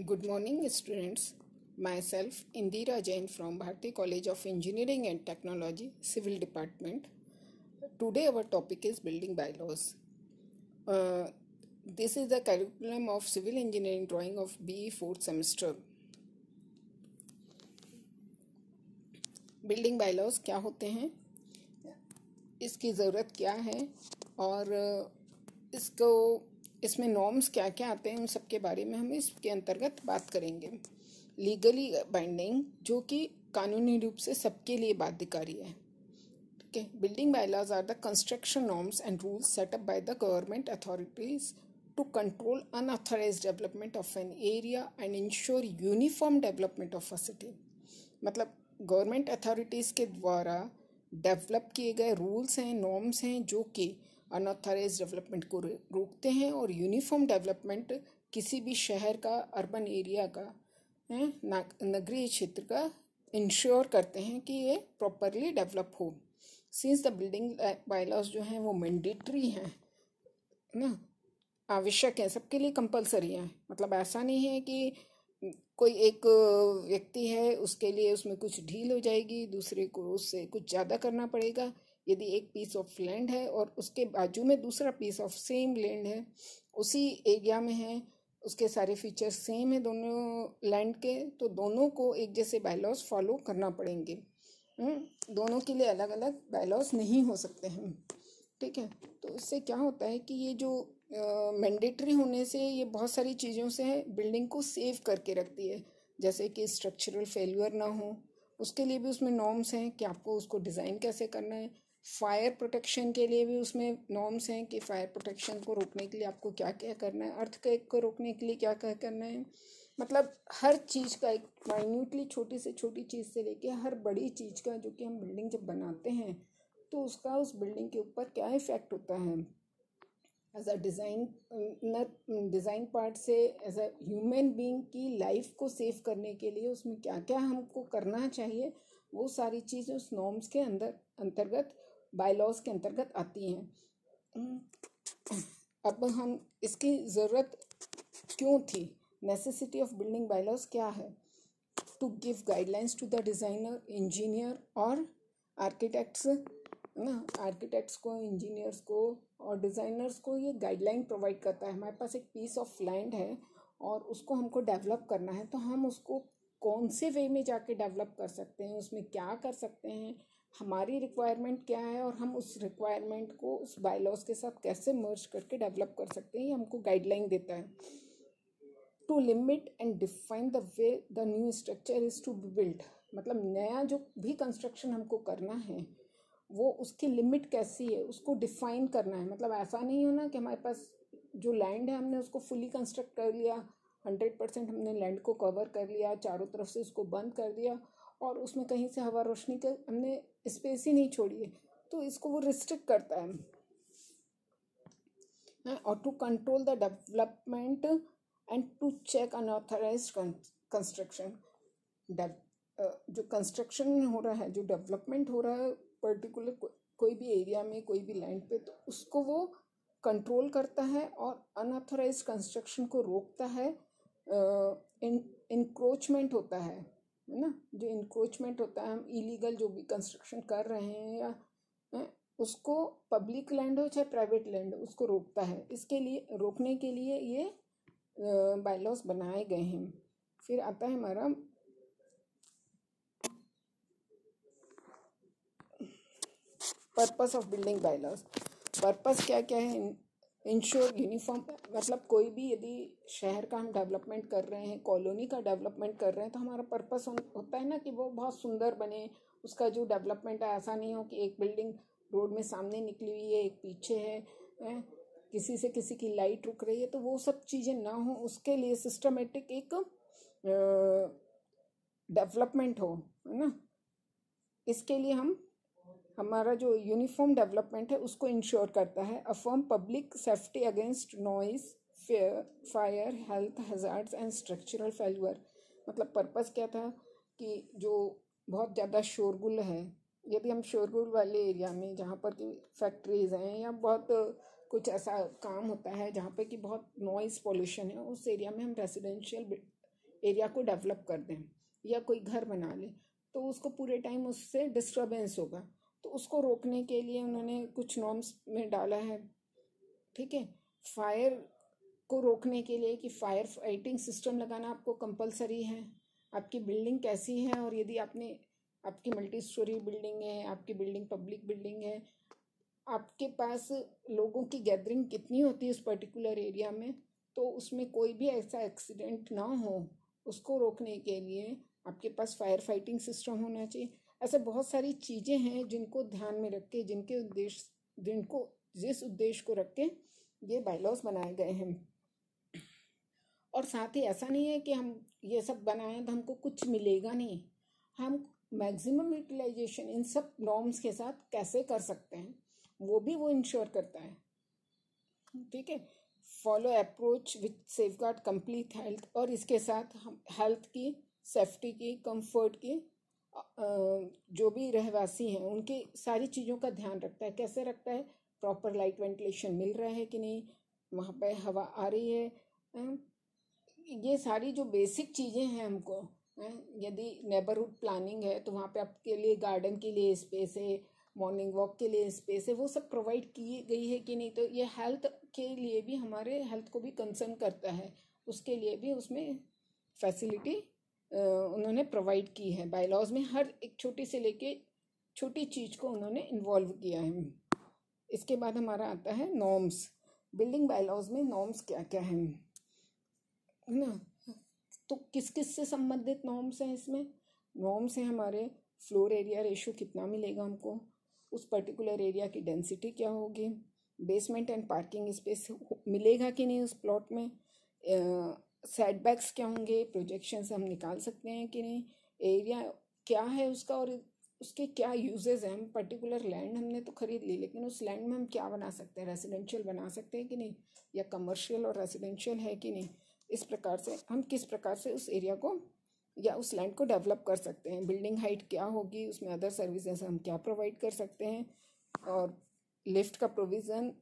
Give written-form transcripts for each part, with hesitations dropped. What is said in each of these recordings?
Good morning, students. Myself, Indira Jain from Bharati College of Engineering and Technology, Civil Department. Today, our topic is building bylaws. Uh, this is the curriculum of Civil Engineering Drawing of BE 4th semester. Building bylaws क्या होते हैं, इसकी ज़रूरत क्या है और इसमें norms क्या क्या आते हैं, उन सब के बारे में हम इसके अंतर्गत बात करेंगे। लीगली बाइंडिंग, जो कि कानूनी रूप से सबके लिए बाध्यकारी है। ठीक है। Building bylaws are the construction norms and rules set up by the government authorities to control unauthorized development of an area and ensure uniform development of a city. मतलब गवर्नमेंट अथॉरिटीज़ के द्वारा डेवलप किए गए rules हैं, norms हैं, जो कि unauthorized development को रोकते हैं और यूनिफॉर्म डेवलपमेंट किसी भी शहर का, अर्बन एरिया का, नगरीय क्षेत्र का इंश्योर करते हैं कि ये प्रॉपरली डेवलप हो। सिंस द बिल्डिंग बायलॉज जो हैं वो मैंडेटरी हैं ना, आवश्यक है, सबके लिए कंपलसरी है। मतलब ऐसा नहीं है कि कोई एक व्यक्ति है उसके लिए उसमें कुछ ढील हो जाएगी, दूसरे को उससे कुछ ज़्यादा करना पड़ेगा। यदि एक पीस ऑफ लैंड है और उसके बाजू में दूसरा पीस ऑफ सेम लैंड है, उसी एरिया में है, उसके सारे फीचर्स सेम है दोनों लैंड के, तो दोनों को एक जैसे बायलॉज फॉलो करना पड़ेंगे। दोनों के लिए अलग अलग बायलॉज नहीं हो सकते हैं। ठीक है। तो इससे क्या होता है कि ये जो मैंडेटरी होने से ये बहुत सारी चीज़ों से बिल्डिंग को सेव करके रखती है, जैसे कि स्ट्रक्चरल फेल्यूर ना हो, उसके लिए भी उसमें नॉर्म्स हैं कि आपको उसको डिज़ाइन कैसे करना है। फायर प्रोटेक्शन के लिए भी उसमें नॉर्म्स हैं कि फायर प्रोटेक्शन को रोकने के लिए आपको क्या क्या करना है, अर्थक्वेक को रोकने के लिए क्या क्या करना है। मतलब हर चीज़ का, एक माइन्यूटली छोटी से छोटी चीज़ से लेके हर बड़ी चीज़ का, जो कि हम बिल्डिंग जब बनाते हैं तो उसका उस बिल्डिंग के ऊपर क्या इफ़ेक्ट होता है। एज अ डिज़ाइन पार्ट से एज अ ह्यूमन बीइंग की लाइफ को सेव करने के लिए उसमें क्या क्या हमको करना चाहिए, वो सारी चीज़ें उस नॉर्म्स के अंतर्गत, बायलॉज के अंतर्गत आती हैं। अब हम इसकी ज़रूरत क्यों थी, नेसेसिटी ऑफ बिल्डिंग बायलॉज क्या है? To give guidelines to the designer, engineer और आर्किटेक्ट्स ना, आर्किटेक्ट्स को, इंजीनियर्स को और डिज़ाइनर्स को ये गाइडलाइन प्रोवाइड करता है। हमारे पास एक पीस ऑफ लैंड है और उसको हमको डेवलप करना है, तो हम उसको कौन से वे में जाके डेवलप कर सकते हैं, उसमें क्या कर सकते हैं, हमारी रिक्वायरमेंट क्या है और हम उस रिक्वायरमेंट को उस बायलॉज के साथ कैसे मर्ज करके डेवलप कर सकते हैं, ये हमको गाइडलाइन देता है। To limit and define the way the new structure is to be build. मतलब नया जो भी कंस्ट्रक्शन हमको करना है वो उसकी लिमिट कैसी है उसको डिफाइन करना है। मतलब ऐसा नहीं होना कि हमारे पास जो लैंड है हमने उसको फुली कंस्ट्रक्ट कर लिया, 100% हमने लैंड को कवर कर लिया, चारों तरफ से उसको बंद कर दिया और उसमें कहीं से हवा रोशनी का हमने स्पेस ही नहीं छोड़ी है, तो इसको वो रिस्ट्रिक्ट करता है। और to control the development and to check unauthorized construction. जो कंस्ट्रक्शन हो रहा है, जो डेवलपमेंट हो रहा है पर्टिकुलर कोई भी एरिया में, कोई भी लैंड पे, तो उसको वो कंट्रोल करता है और अनऑथराइज्ड कंस्ट्रक्शन को रोकता है। इंक्रोचमेंट होता है ना, जो इंक्रोचमेंट होता है, हम इलीगल जो भी कंस्ट्रक्शन कर रहे हैं या उसको, पब्लिक लैंड हो चाहे प्राइवेट लैंड हो, उसको रोकता है। इसके लिए, रोकने के लिए ये बायलॉज बनाए गए हैं। फिर आता है हमारा purpose of building bylaws. Purpose क्या क्या है? इंश्योर यूनिफॉर्म, मतलब कोई भी यदि शहर का हम डेवलपमेंट कर रहे हैं, कॉलोनी का डेवलपमेंट कर रहे हैं, तो हमारा पर्पस होता है ना कि वो बहुत सुंदर बने, उसका जो डेवलपमेंट है ऐसा नहीं हो कि एक बिल्डिंग रोड में सामने निकली हुई है, एक पीछे है, किसी से किसी की लाइट रुक रही है, तो वो सब चीज़ें ना हो। उसके लिए सिस्टमेटिक एक डेवलपमेंट हो, है ना। इसके लिए हमारा जो यूनिफॉर्म डेवलपमेंट है उसको इंश्योर करता है। Affirm public safety against noise, fire, health hazards and structural failure. मतलब पर्पस क्या था कि जो बहुत ज़्यादा शोरगुल है, यदि हम शोरगुल वाले एरिया में, जहाँ पर कि फैक्ट्रीज हैं या बहुत कुछ ऐसा काम होता है जहाँ पे कि बहुत नॉइज़ पोल्यूशन है, उस एरिया में हम रेजिडेंशियल एरिया को डेवलप कर दें या कोई घर बना ले, तो उसको पूरे टाइम उससे डिस्टरबेंस होगा। तो उसको रोकने के लिए उन्होंने कुछ नॉर्म्स में डाला है, ठीक है। फायर को रोकने के लिए कि फायर फाइटिंग सिस्टम लगाना आपको कंपलसरी है। आपकी बिल्डिंग कैसी है, और यदि आपकी मल्टी स्टोरी बिल्डिंग है, आपकी बिल्डिंग पब्लिक बिल्डिंग है, आपके पास लोगों की गैदरिंग कितनी होती है उस पर्टिकुलर एरिया में, तो उसमें कोई भी ऐसा एक्सीडेंट ना हो, उसको रोकने के लिए आपके पास फायर फाइटिंग सिस्टम होना चाहिए। ऐसे बहुत सारी चीज़ें हैं जिनको ध्यान में रख के, जिस उद्देश्य को रख के ये बायलॉज बनाए गए हैं। और साथ ही ऐसा नहीं है कि हम ये सब बनाएं तो हमको कुछ मिलेगा नहीं, हम मैक्सिमम यूटिलाइजेशन इन सब नॉर्म्स के साथ कैसे कर सकते हैं वो भी वो इंश्योर करता है, ठीक है। Follow approach with safeguard complete health, और इसके साथ हम हेल्थ की, सेफ्टी की, कंफर्ट की, जो भी रहवासी हैं उनकी सारी चीज़ों का ध्यान रखता है। कैसे रखता है? प्रॉपर लाइट वेंटिलेशन मिल रहा है कि नहीं, वहाँ पे हवा आ रही है, ये सारी जो बेसिक चीज़ें हैं हमको, यदि नेबरहुड प्लानिंग है तो वहाँ पे आपके लिए गार्डन के लिए स्पेस है, मॉर्निंग वॉक के लिए स्पेस है, वो सब प्रोवाइड की गई है कि नहीं। तो ये हेल्थ के लिए भी, हमारे हेल्थ को भी कंसर्न करता है, उसके लिए भी उसमें फैसिलिटी उन्होंने प्रोवाइड की है। बायलॉज में हर एक छोटी से लेके छोटी चीज़ को उन्होंने इन्वॉल्व किया है। इसके बाद हमारा आता है नॉर्म्स। बिल्डिंग बायलॉज में नॉर्म्स क्या क्या हैं ना, तो किस किस से संबंधित नॉर्म्स हैं इसमें? नॉर्म्स हैं हमारे फ्लोर एरिया रेशो कितना मिलेगा हमको, उस पर्टिकुलर एरिया की डेंसिटी क्या होगी, बेसमेंट एंड पार्किंग स्पेस मिलेगा कि नहीं उस प्लॉट में, सेटबैक्स क्या होंगे, प्रोजेक्शन से हम निकाल सकते हैं कि नहीं, एरिया क्या है उसका और उसके क्या यूजेस हैं। हम पर्टिकुलर लैंड हमने तो खरीद ली, लेकिन उस लैंड में हम क्या बना सकते हैं, रेसिडेंशियल बना सकते हैं कि नहीं, या कमर्शियल और रेसिडेंशियल है कि नहीं। इस प्रकार से हम किस प्रकार से उस एरिया को या उस लैंड को डेवलप कर सकते हैं, बिल्डिंग हाइट क्या होगी, उसमें अदर सर्विसेज हम क्या प्रोवाइड कर सकते हैं, और लिफ्ट का प्रोविज़न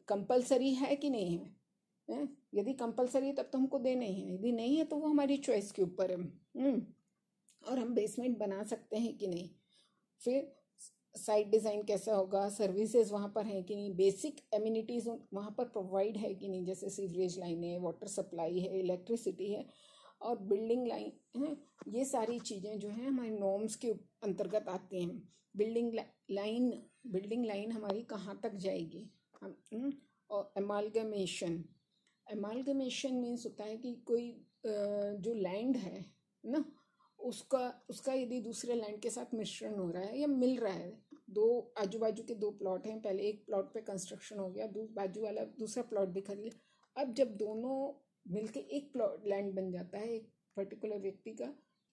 कंपलसरी है कि नहीं है, यदि कंपलसरी है तब तो हमको देना ही है, यदि नहीं है तो वो हमारी चॉइस के ऊपर है। और हम बेसमेंट बना सकते हैं कि नहीं, फिर साइट डिज़ाइन कैसा होगा, सर्विसेज वहाँ पर हैं कि नहीं, बेसिक एमिनिटीज़ वहाँ पर प्रोवाइड है कि नहीं, जैसे सीवरेज लाइन है, वाटर सप्लाई है, इलेक्ट्रिसिटी है, और बिल्डिंग लाइन है। ये सारी चीज़ें जो हैं हमारे नॉर्म्स के अंतर्गत आती हैं। बिल्डिंग लाइन हमारी कहाँ तक जाएगी, हम और एमालगमेशन मीन्स होता है कि कोई जो लैंड है ना, उसका यदि दूसरे लैंड के साथ मिश्रण हो रहा है या मिल रहा है, दो आजू बाजू के दो प्लॉट हैं, पहले एक प्लॉट पे कंस्ट्रक्शन हो गया, बाजू वाला दूसरा प्लॉट भी खरीद लिया, अब जब दोनों मिलके एक प्लॉट लैंड बन जाता है एक पर्टिकुलर व्यक्ति का,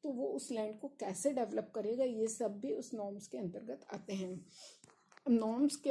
तो वो उस लैंड को कैसे डेवलप करेगा, ये सब भी उस नॉर्म्स के अंतर्गत आते हैं। नॉर्म्स के